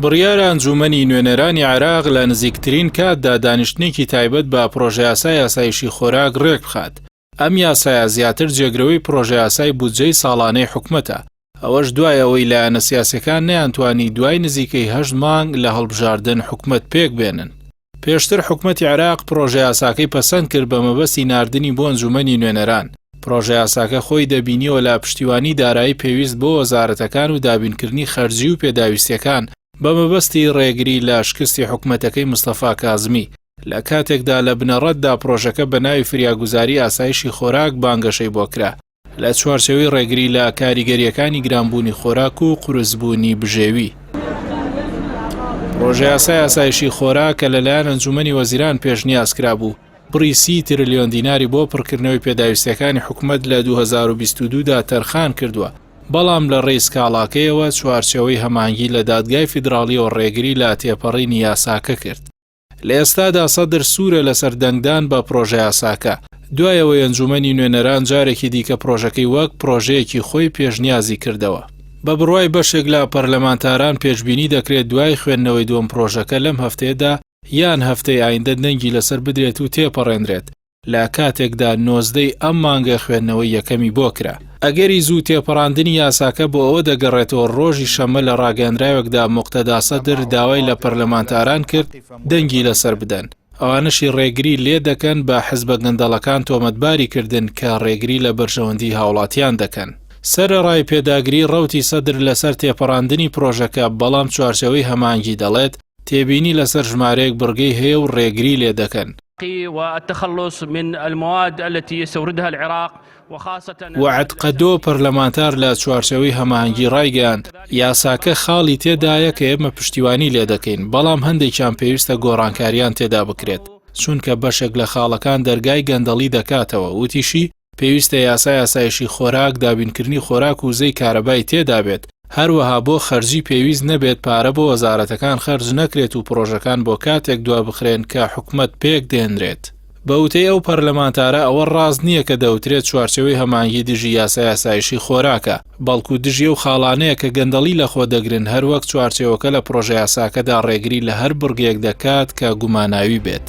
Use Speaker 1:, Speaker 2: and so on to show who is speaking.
Speaker 1: بڕیارە ئەنجومەنی نوێنەرانی عێراق لە نزیکترین کاتدا دانیشتنێکی تایبەت بە پرۆژە یاسایشی خۆراک ڕێک بخات. ئەم یاسایە زیاتر جێگرەوەی پرۆژە یاسای بودجەی ساڵانەی حکومەتە. ئەوەش دوای ئەوەی لایەنە سیاسیەکان نەیانتوانی دوای نزیکەی 8 مانگ لە هەڵبژاردن حکومەت پێک بێنن. پێشتر حکومەتی عێراق پرۆژە یاساکەی پەسەند کرد بە مەبەستی ناردنی بۆ ئەنجومەنی نوێنەران. پرۆژە یاساکە خۆی دەبینیەوە لە پشتیوانی دارایی پێویست بۆ وەزارەتەکان و دابینکردنی خەرجی و پێداویستیەکان بە مەبەستی ڕێگری لە شکستی حکومەتەکەی مستەفا کازمی. لە کاتێکدا لە بنەڕەتدا پرۆژەکە بە ناوی فریاگوزاری ئاسایشی خۆراک بانگەشەی بۆ کرا لە چوارچێوەی ڕێگری لە کاریگەریەکانی گرانبوونی خۆراک و قورسبوونی بژێوی. پرۆژە یاسای ئاسایشی خۆراک کە لەلایەن ئەنجومەنی وەزیران پێشنیازکرا بوو بڕی 30 تریلیۆن دیناری بۆ پڕکردنەوەی پێداویستیەکانی حکومەت لە 2022دا تەرخان کردووە، بەڵام لە ڕێی سکاڵاکەیەوە چوارچێوەی هەمانگی لە دادگای فیدراڵیەوە ڕێگری لە تێپەڕینی یاساکە کرد. لە ئێستادا سەدر سوورە لەسەر دەنگدان بە پرۆژە یاساکە، دوایەوەی ئەنجومەنی نوێنەران جارێکی دیکە پرۆژەکەی وەک پرۆژەیەکی خۆی پێشنیازی کردەوە. بە بڕوای بەشێک لە پەرلەمانتاران پێشبینی دەکرێت دوای خوێندنەوەی دووەم پرۆژەکە لەم هەفتەیەدا یان هەفتەی ئایندە دەنگی لەسەر بدرێت و تێپەڕێنرێت، لە کاتێکدا 19 ئەم مانگە خوێندنەوەی یەکەمی بۆ کرا. ئەگەری زوو تێپەڕاندنی یاساکە بۆ ئەوە دەگەڕێتەوە ڕۆژی شەمە لە ڕاگەاندراوێکدا موقتەدا سەدر داوای لە پەرلەمانتاران کرد دەنگی لەسەر بدەن. ئەوانشی ڕێگری لێ دەکەن بە حزبە گەندەڵەکان تۆمەتباری کردن کە ڕێگری لە بەرژەوەندی هاوڵاتیان دەکەن. سەرەڕای پێداگری ڕەوتی سەدر لەسەر تێپەڕاندنی پرۆژەکە، بەڵام چوارچەوەی هەمانگی دەڵێت تێبینی لەسەر ژمارەیەک بڕگەی هەیە و ڕێگری لێ دەکەن.
Speaker 2: والتخلص من المواد التي يستوردها العراق وخاصة
Speaker 1: وعد قەدۆ پەرلەمانتار لە چوارچەوەی هەماهەنگی ڕایگەیاند یاساکە خاڵی تێدایە کە ئێمە پشتیوانی لێ دەکەین، بەڵام هەندێکیان پێویستە گۆڕانکاریان تێدا بکرێت چونکە بەشێک لە خاڵەکان دەرگای گەندەڵی دەکاتەوە. وتیشی پێویستە یاسایشی خۆراک دابینکردنی خۆراک و زەی کارەبای تێدا بێت، هەروەها بۆ خەرجی پێویست نەبێت پارە بۆ وەزارەتەکان خەرج نەکرێت و پرۆژەکان بۆ کاتێک دوا بخرێن کە حکومەت پێک دێنرێت. بەوتەی ئەو پەرلەمانتارە ئەوە ڕاز نییە کە دەوترێت چوارچەوەی هەمانگی دژی یاسایشی خۆراکە، بەڵکو دژی و خاڵانەیە کە گەندەڵی لە خۆ دەگرن هەروەک چوارچێوەکە لە پرۆژە یاساکەدا ڕێگری لە هەر بڕگەیەک دەکات کە گوماناوی بێت.